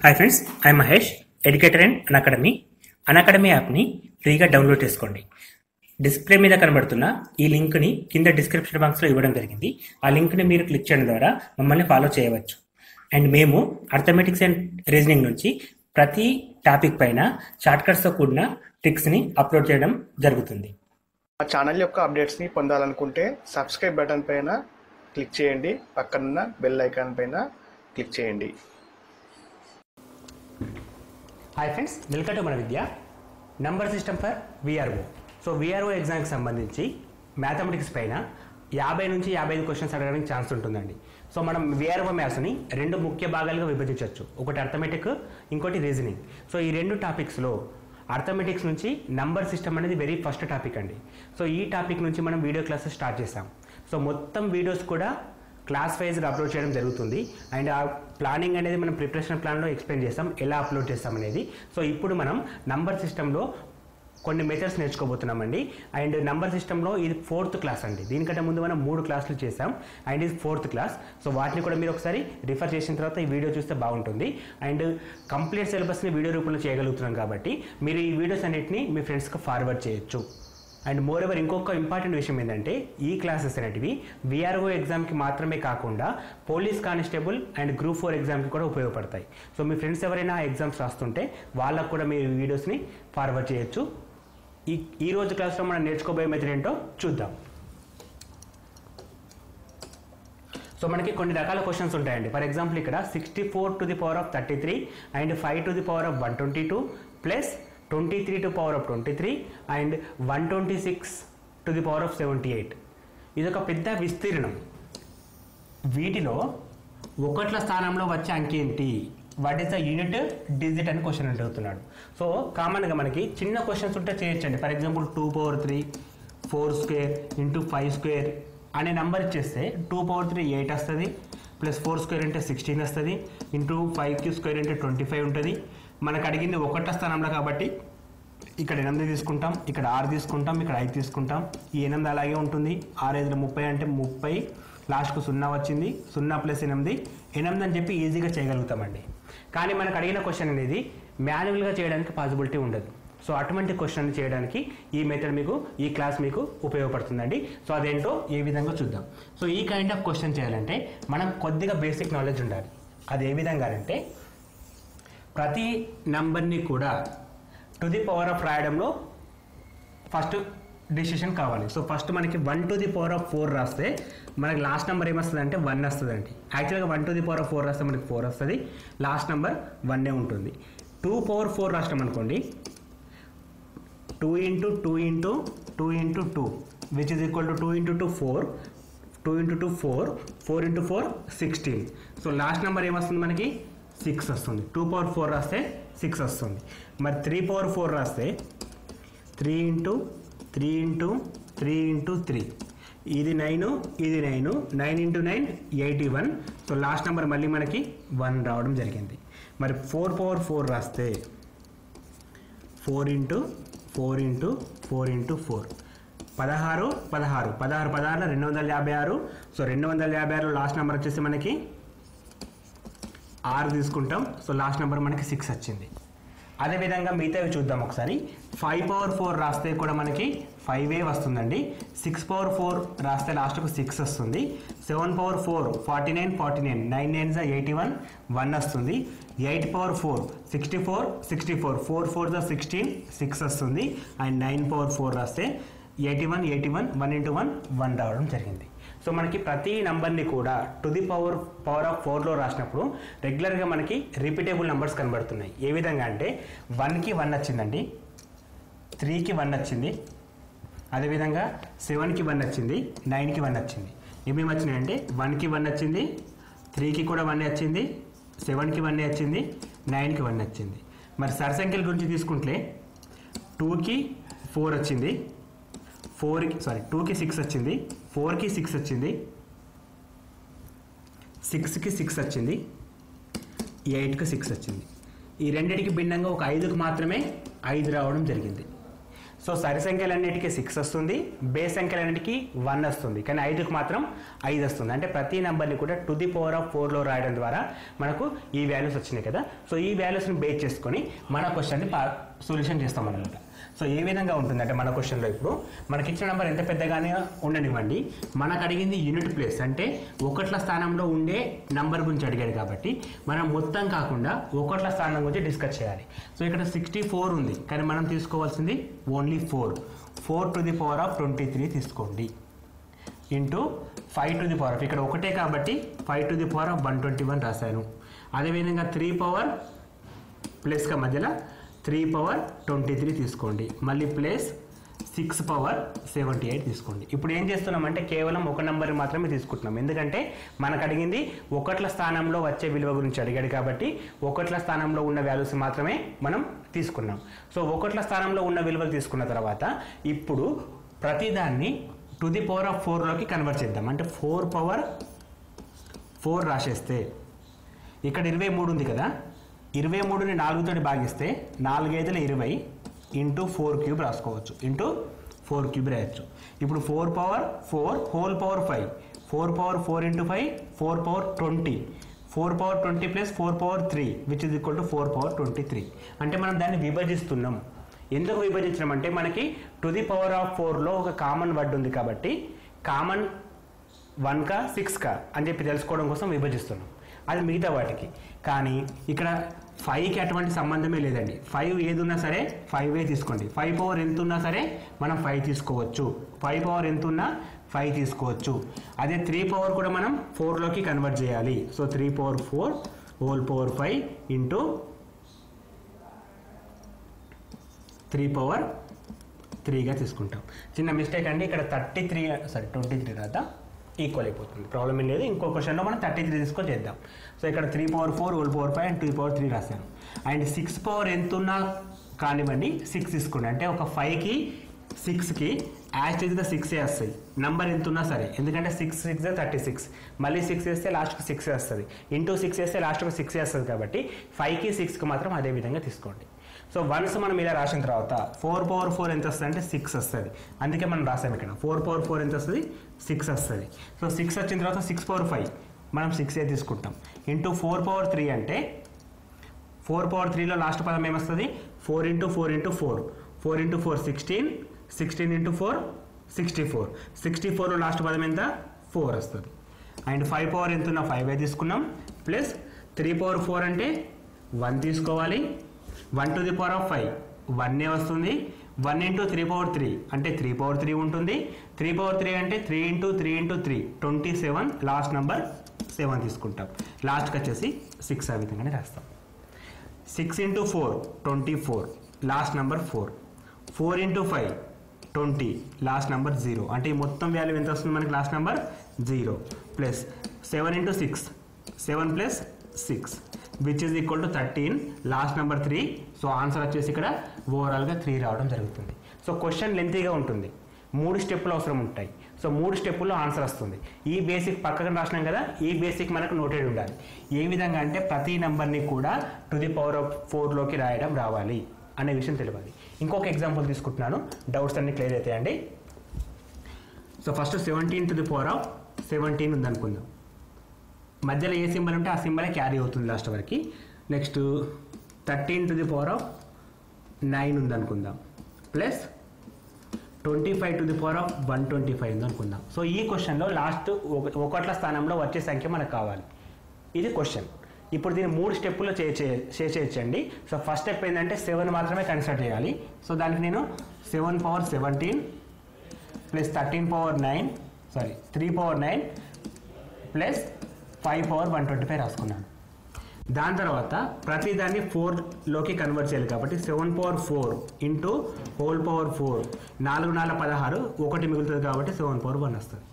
Hi friends, I Mahesh, educator and Unacademy యాప్ని ఫ్రీగా download చేసుకోండి. డిస్ప్లే మీద కనబడుతున్న ఈ లింక్ని కింద డిస్క్రిప్షన్ బాక్స్లో ఇవ్వడం జరిగింది. ఆ లింక్ని మీరు క్లిక్ చేయడం ద్వారా మమ్మల్ని ఫాలో చేయవచ్చు. అండ్ మేము అర్థమెటిక్స్ అండ్ రీజనింగ్ నుంచి ప్రతి టాపిక్ పైన షార్ట్కట్స్తో కూడిన ట్రిక్స్ని అప్లోడ్ చేయడం జరుగుతుంది. మా ఛానల్ యొక్క అప్డేట్స్ని పొందాలనుకుంటే సబ్స్క్రైబ్ బటన్ పైన క్లిక్ చేయండి, పక్కనున్న బెల్ ఐకాన్ పైన క్లిక్ చేయండి. హాయ్ ఫ్రెండ్స్, వెల్కమ్ టు మన Vidya. Number system for VRO. So VRO ఎగ్జామ్కి సంబంధించి మ్యాథమెటిక్స్ పైన 50 నుంచి 55 క్వశ్చన్స్ అడగడానికి ఛాన్స్ ఉంటుందండి. సో మనం విఆర్ఓ మ్యాథ్స్ని 2 ముఖ్య భాగాలుగా విభజించవచ్చు. ఒకటి అర్థమెటిక్, ఇంకోటి రీజనింగ్. సో ఈ 2 టాపిక్స్లో అర్థమెటిక్స్ నుంచి నంబర్ సిస్టమ్ అనేది వెరీ ఫస్ట్ టాపిక్ అండి. సో ఈ టాపిక్ నుంచి మనం వీడియో క్లాసెస్ స్టార్ట్ చేస్తాం. సో మొత్తం వీడియోస్ కూడా క్లాస్ వైజ్గా అప్లోడ్ చేయడం జరుగుతుంది. అండ్ ఆ ప్లానింగ్ అనేది మనం ప్రిపరేషన్ ప్లాన్లో ఎక్స్ప్లెయిన్ చేస్తాం, ఎలా అప్లోడ్ చేస్తాం అనేది. సో ఇప్పుడు మనం నంబర్ సిస్టంలో కొన్ని మెథడ్స్ నేర్చుకోబోతున్నామండి. అండ్ నంబర్ సిస్టంలో ఇది 4th క్లాస్ అండి. దీనికంటే ముందు మనం 3 క్లాసులు చేసాం, అండ్ ఇది 4th క్లాస్. సో వాటిని కూడా మీరు ఒకసారి రిఫర్ చేసిన తర్వాత ఈ వీడియో చూస్తే బాగుంటుంది. అండ్ కంప్లీట్ సిలబస్ని వీడియో రూపంలో చేయగలుగుతున్నాం కాబట్టి మీరు ఈ వీడియోస్ అన్నిటిని మీ ఫ్రెండ్స్కి ఫార్వర్డ్ చేయొచ్చు. అండ్ మోర్ ఎవర్ ఇంకొక ఇంపార్టెంట్ విషయం ఏంటంటే ఈ క్లాసెస్ అనేటివి విఆర్ఓ ఎగ్జామ్కి మాత్రమే కాకుండా పోలీస్ కానిస్టేబుల్ అండ్ గ్రూప్ 4 ఎగ్జామ్కి కూడా ఉపయోగపడతాయి. సో మీ ఫ్రెండ్స్ ఎవరైనా ఎగ్జామ్స్ రాస్తుంటే వాళ్ళకు కూడా మీరు వీడియోస్ని ఫార్వర్డ్ చేయొచ్చు. ఈ రోజు క్లాస్లో మనం నేర్చుకోబోయే మెథడ్ ఏంటో చూద్దాం. సో మనకి కొన్ని రకాల క్వశ్చన్స్ ఉంటాయండి. ఫర్ ఎగ్జాంపుల్ ఇక్కడ 64 to the power of 33 and 5 to the power of 122 plus 23 to the power of 23 and 126 to the power of 78. ఇది ఒక పెద్ద విస్తీర్ణం. వీటిలో ఒకట్ల స్థానంలో వచ్చే అంకె ఏంటి, what is the unit digit అని క్వశ్చన్ అడుగుతున్నాడు. సో కామన్గా మనకి చిన్న క్వశ్చన్స్ ఉంటే చేయొచ్చండి. ఫర్ ఎగ్జాంపుల్ 2/3 4² ఇంటూ 5² అనే నెంబర్ ఇచ్చేస్తే 2/3 8 వస్తుంది, ప్లస్ 4² అంటే 16 వస్తుంది, ఇంటూ 5³ అంటే 25 ఉంటుంది. మనకు అడిగింది ఒకట స్థానంలో కాబట్టి ఇక్కడ 8 తీసుకుంటాం, ఇక్కడ 6 తీసుకుంటాం, ఇక్కడ 5 తీసుకుంటాం. ఈ 8 అలాగే ఉంటుంది. 6 5 30 అంటే 30, లాస్ట్కు 0 వచ్చింది. 0 + 8 8 అని చెప్పి ఈజీగా చేయగలుగుతామండి. కానీ మనకు అడిగిన క్వశ్చన్ అనేది మాన్యువల్గా చేయడానికి పాసిబిలిటీ ఉండదు. సో అటువంటి క్వశ్చన్ చేయడానికి ఈ మెథడ్ మీకు, ఈ క్లాస్ మీకు ఉపయోగపడుతుందండి. సో అదేంటో ఏ విధంగా చూద్దాం. సో ఈ కైండ్ ఆఫ్ క్వశ్చన్ చేయాలంటే మనం కొద్దిగా బేసిక్ నాలెడ్జ్ ఉండాలి. అది ఏ విధంగా అంటే ప్రతి నెంబర్ని కూడా టు ది పవర్ ఆఫ్ రాయడంలో ఫస్ట్ డిసిషన్ కావాలి. సో ఫస్ట్ మనకి 1 to the power of 4 రాస్తే మనకి లాస్ట్ నెంబర్ ఏమొస్తుంది అంటే 1 వస్తుందండి. యాక్చువల్గా 1 to the power of 4 రాస్తే మనకి 4 వస్తుంది, లాస్ట్ నెంబర్ 1 ఉంటుంది. 2/4 రాష్ట్రం అనుకోండి, 2 into 2 into 2 into 2 which is equal to 2 into 2 4, 2 into 2 4, 4 into 4 16. So last number ఏమొస్తుంది మనకి 6 వస్తుంది. 2/4 రాస్తే 6 వస్తుంది. మరి 3/4 రాస్తే 3 into 3 into 3 into 3, ఇది 9, ఇది 9, 9 into 9 81. సో లాస్ట్ నెంబర్ మళ్ళీ మనకి 1 రావడం జరిగింది. మరి 4/4 రాస్తే 4 into 4 into 4 into 4 16 16 16 16 256. So 256 last number వచ్చేసి మనకి 6 తీసుకుంటాం. సో లాస్ట్ నెంబర్ మనకి 6 వచ్చింది. అదేవిధంగా మిగతావి చూద్దాం ఒకసారి. 5/4 రాస్తే కూడా మనకి 5 వస్తుందండి. 6/4 రాస్తే లాస్ట్కు 6 వస్తుంది. 7/4 49 49, 9 9 81, 1 వస్తుంది. 8/4 64 64, 4 4 16, 6 వస్తుంది. అండ్ 9/4 రాస్తే 81 81, 1 into 1 1 రావడం జరిగింది. సో మనకి ప్రతి నెంబర్ని కూడా టు ది పవర్ ఆఫ్ 4లో రాసినప్పుడు రెగ్యులర్గా మనకి రిపీటబుల్ నెంబర్స్ కనబడుతున్నాయి. ఏ విధంగా అంటే 1కి 1 వచ్చిందండి, 3కి 1 వచ్చింది, అదేవిధంగా 7కి 1 వచ్చింది, 9కి 1 వచ్చింది. ఏమేమి వచ్చినాయంటే 1కి 1 వచ్చింది, 3కి కూడా 1 వచ్చింది, 7కి 1 వచ్చింది, 9కి 1 వచ్చింది. మరి సరసంఖ్యల గురించి తీసుకుంటే 2కి 4 వచ్చింది, 2కి 6 వచ్చింది, 4కి 6 వచ్చింది, 6కి 6 వచ్చింది, 8కి 6 వచ్చింది. ఈ రెండింటికి భిన్నంగా ఒక 5కి మాత్రమే 5 రావడం జరిగింది. సో సరి సంఖ్యలన్నిటికీ 6 వస్తుంది, బేస్ సంఖ్యలన్నిటికీ 1 వస్తుంది, కానీ 5కి మాత్రం 5 వస్తుంది. అంటే ప్రతి నెంబర్ని కూడా టు ది పవర్ ఆఫ్ 4లో రాయడం ద్వారా మనకు ఈ వాల్యూస్ వచ్చినాయి కదా. సో ఈ వాల్యూస్ని బేస్ చేసుకొని మన క్వశ్చన్ని సొల్యూషన్ చేస్తాం అన్నమాట. సో ఏ విధంగా ఉంటుందంటే మన క్వశ్చన్లో ఇప్పుడు మనకి ఇచ్చిన నెంబర్ ఎంత పెద్దగానే ఉండనివ్వండి, మనకు అడిగింది యూనిట్ ప్లేస్ అంటే ఒకట్ల స్థానంలో ఉండే నంబర్ గురించి అడిగాడు కాబట్టి మనం మొత్తం కాకుండా ఒకట్ల స్థానం గురించి డిస్కస్ చేయాలి. సో ఇక్కడ 64 ఉంది, కానీ మనం తీసుకోవాల్సింది only 4 to the power of 23 తీసుకోండి into 5 to the power of, ఇక్కడ ఒకటే కాబట్టి 5 టు ది పవర్ ఆఫ్ 121 రాశాను. అదేవిధంగా 3 పవర్ ప్లస్గా మధ్యలో 3 పవర్ 23 తీసుకోండి, మళ్ళీ ప్లస్ 6 పవర్ 78 తీసుకోండి. ఇప్పుడు ఏం చేస్తున్నామంటే కేవలం ఒక నెంబర్ మాత్రమే తీసుకుంటున్నాం, ఎందుకంటే మనకు అడిగింది ఒకట్ల స్థానంలో వచ్చే విలువ గురించి అడిగాడు కాబట్టి ఒకట్ల స్థానంలో ఉన్న వాల్యూస్ మాత్రమే మనం తీసుకున్నాం. సో ఒకట్ల స్థానంలో ఉన్న విలువలు తీసుకున్న తర్వాత ఇప్పుడు ప్రతిదాన్ని టు ది పవర్ ఆఫ్ 4లోకి కన్వర్ట్ చేద్దాం. అంటే 4 పవర్ 4 రాసేస్తే ఇక్కడ 23 ఉంది కదా, 23ని 4తోటి భాగిస్తే 4 5 20 ఇంటూ 4 క్యూబ్ రాసుకోవచ్చు, ఇంటూ 4 క్యూబ్ రాయొచ్చు. ఇప్పుడు 4 power 4 whole power 5, 4 power 4 into 5 4 power 20, 4 power 20 plus 4 power 3 which is equal to 4 power 23. అంటే మనం దాన్ని విభజిస్తున్నాం. ఎందుకు విభజించడం అంటే మనకి టు ది పవర్ ఆఫ్ 4లో ఒక కామన్ వర్డ్ ఉంది కాబట్టి కామన్ 1కా 6కా అని చెప్పి తెలుసుకోవడం కోసం విభజిస్తున్నాం, అది మిగతా వాటికి. కానీ ఇక్కడ 5కి అటువంటి సంబంధమే లేదండి. 5 ఏది ఉన్నా సరే 5 తీసుకోండి. 5 పవర్ ఎంత ఉన్నా సరే మనం 5 తీసుకోవచ్చు, 5 పవర్ ఎంత ఉన్నా 5 తీసుకోవచ్చు. అదే 3 పవర్ కూడా మనం 4లోకి కన్వర్ట్ చేయాలి. So 3 power 4 whole power 5 into 3 power 3గా తీసుకుంటాం. చిన్న మిస్టేక్ అండి, ఇక్కడ 23 రాదా, ఈక్వల్ అయిపోతుంది, ప్రాబ్లం ఏం లేదు. ఇంకో క్వశ్చన్లో మనం 33 తీసుకొని చేద్దాం. సో ఇక్కడ 3 power 4 whole power 5 and 2 power 3 రాశాను. అండ్ 6 పవర్ ఎంత ఉన్నా కానివ్వండి 6 తీసుకోండి. అంటే ఒక 5కి 6కి యాజ్ ఇస్ ద 6 వస్తాయి నంబర్ ఎంత ఉన్నా సరే, ఎందుకంటే 6 6 36, మళ్ళీ 6 వేస్తే లాస్ట్కి 6 వస్తుంది, ఇంటూ 6 వేస్తే లాస్ట్కి 6 వస్తుంది కాబట్టి 5కి 6కి మాత్రం అదే విధంగా తీసుకోండి. సో వన్స్ మనం ఇలా రాసిన తర్వాత 4 పవర్ 4 ఎంత వస్తుంది అంటే 6 వస్తుంది, అందుకే మనం రాసాం ఇక్కడ 4 పవర్ 4 ఎంత వస్తుంది 6 వస్తుంది. సో 6 వచ్చిన తర్వాత 6 పవర్ 5 మనం 6 తీసుకుంటాం, ఇంటూ 4 పవర్ 3 అంటే 4 పవర్ 3లో లాస్ట్ పదం ఏమొస్తుంది 4 ఇంటూ 4 ఇంటూ 4, 4 ఇంటూ 4 16, 16 ఇంటూ 4 64, 64లో లాస్ట్ పదం ఎంత 4 వస్తుంది. అండ్ 5 పవర్ ఎంత ఉన్నా 5 తీసుకున్నాం, ప్లస్ 3 పవర్ 4 అంటే 1 తీసుకోవాలి, 1 టు ది పవర్ ఆఫ్ 5 1 వస్తుంది, 1 ఇంటూ 3 పవర్ 3 అంటే 3 పవర్ 3 ఉంటుంది, 3 పవర్ 3 అంటే 3 ఇంటూ 3 ఇంటూ 3 27, లాస్ట్ నెంబర్ 7 తీసుకుంటాం, లాస్ట్కి వచ్చేసి 6 ఆ విధంగానే రాస్తాం. 6 into 4 24, last number 4, 4 into 5 20, last number 0. అంటే ఈ మొత్తం వాల్యూ ఎంత వస్తుంది మనకి last number 0, plus 7 into 6 7 plus 6 which is equal to 13, last number 3. So answer వచ్చేసి ఇక్కడ ఓవరాల్గా 3 రావడం జరుగుతుంది. సో క్వశ్చన్ లెంతీగా ఉంటుంది, 3 స్టెప్పులు అవసరం ఉంటాయి. సో 3 స్టెప్పుల్లో ఆన్సర్ వస్తుంది. ఈ బేసిక్ పక్కన రాసినాం కదా, ఈ బేసిక్ మనకు నోటెడ్ ఉండాలి. ఏ విధంగా అంటే ప్రతి నెంబర్ని కూడా టు ది పవర్ ఆఫ్ 4లోకి రాయడం రావాలి అనే విషయం తెలియాలి. ఇంకొక ఎగ్జాంపుల్ తీసుకుంటున్నాను, డౌట్స్ అన్ని క్లియర్ అవుతాయండి. So first 17 to the power of 17 ఉందనుకుందాం, మధ్యలో ఏ సింబల్ ఉంటే ఆ సింబలే క్యారీ అవుతుంది లాస్ట్ వరకు. Next 13 to the power of 9 ఉందనుకుందాం, plus 25 to the power of 125 ఉందనుకుందాం. సో ఈ క్వశ్చన్లో లాస్ట్ ఒకట్ల స్థానంలో వచ్చే సంఖ్య మనకు కావాలి, ఇది క్వశ్చన్. ఇప్పుడు దీన్ని 3 స్టెప్పుల్లో చేయొచ్చండి. సో ఫస్ట్ స్టెప్ ఏంటంటే 7 మాత్రమే కన్సిడర్ చేయాలి. సో దానికి నేను 7 power 17 plus 13 power 9 3 power 9 plus 5 power 125 రాసుకున్నాను. దాని తర్వాత ప్రతిదాన్ని 4లోకి కన్వర్ట్ చేయాలి కాబట్టి 7 పవర్ 4 ఇంటూ హోల్ పవర్ 4, 4 4 16, 1 మిగులుతుంది కాబట్టి 7 పవర్ 1 వస్తుంది.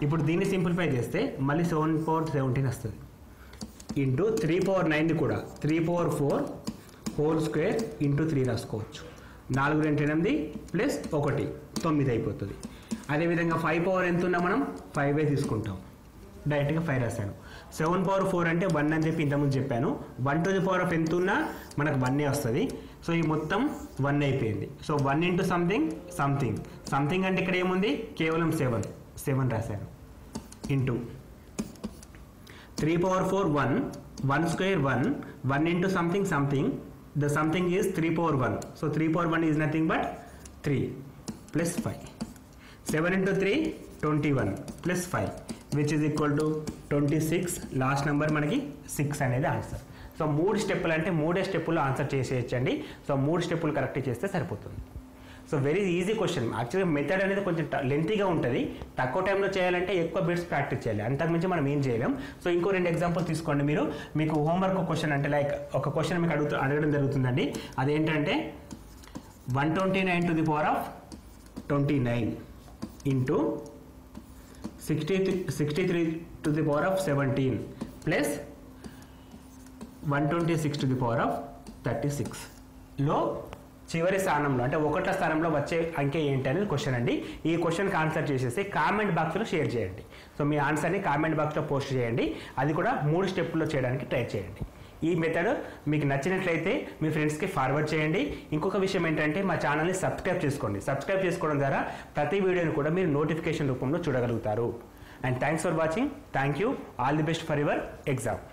ఇప్పుడు దీన్ని సింప్లిఫై చేస్తే మళ్ళీ 7 పవర్ 17 వస్తుంది, ఇంటూ 3 పవర్ 9 కూడా 3 పవర్ 4 హోల్ స్క్వేర్ ఇంటూ 3 రాసుకోవచ్చు. 4 2 8 ప్లస్ 1 9 అయిపోతుంది. అదేవిధంగా 5 పవర్ ఎంత ఉన్నా మనం 5 తీసుకుంటాం, డైరెక్ట్గా 5 రాశాను. 7 పవర్ 4 అంటే 1 అని చెప్పి ఇంతకుముందు చెప్పాను. 1 టు ది పవర్ ఆఫ్ ఎంత ఉన్నా మనకు 1 వస్తుంది. సో ఈ మొత్తం 1 అయిపోయింది. So 1 into something something something అంటే ఇక్కడ ఏముంది కేవలం 7 రాశాను into 3 power 4 1 1 square 1 into something the something is 3 power 1. So 3 power 1 is nothing but 3 plus 5. 7 into 3 21 plus 5 which is equal to 26. Last number మనకి 6 అనేది ఆన్సర్. సో 3 స్టెప్పులు అంటే 3 స్టెప్పులు ఆన్సర్ చేసేయచ్చండి. సో 3 స్టెప్పులు కరెక్ట్ చేస్తే సరిపోతుంది. So very easy question. యాక్చువల్గా method అనేది కొంచెం లెంతీగా ఉంటుంది. తక్కువ టైంలో చేయాలంటే ఎక్కువ బిట్స్ ప్రాక్టీస్ చేయాలి, అంతకుమించి మనం ఏం చేయలేం. సో ఇంకో 2 ఎగ్జాంపుల్ తీసుకోండి మీరు. మీకు హోంవర్క్ క్వశ్చన్ అంటే లైక్ ఒక క్వశ్చన్ మీకు అడగడం జరుగుతుందండి. అదేంటంటే 129 to the power of 29 into 63 to the power of 17 plus 126 to the power of 36 లో చివరి స్థానంలో అంటే 1వ స్థానంలో వచ్చే అంకె ఏంటి అనేది క్వశ్చన్ అండి. ఈ క్వశ్చన్కి ఆన్సర్ చేసేసి కామెంట్ బాక్స్లో షేర్ చేయండి. సో మీ ఆన్సర్ని కామెంట్ బాక్స్లో పోస్ట్ చేయండి. అది కూడా 3 స్టెప్పుల్లో చేయడానికి ట్రై చేయండి. ఈ మెథడ్ మీకు నచ్చినట్లయితే మీ ఫ్రెండ్స్కి ఫార్వర్డ్ చేయండి. ఇంకొక విషయం ఏంటంటే మా ఛానల్ని సబ్స్క్రైబ్ చేసుకోండి. సబ్స్క్రైబ్ చేసుకోవడం ద్వారా ప్రతి వీడియోని కూడా మీరు నోటిఫికేషన్ రూపంలో చూడగలుగుతారు. And thanks for watching. Thank you. All the best for your exam.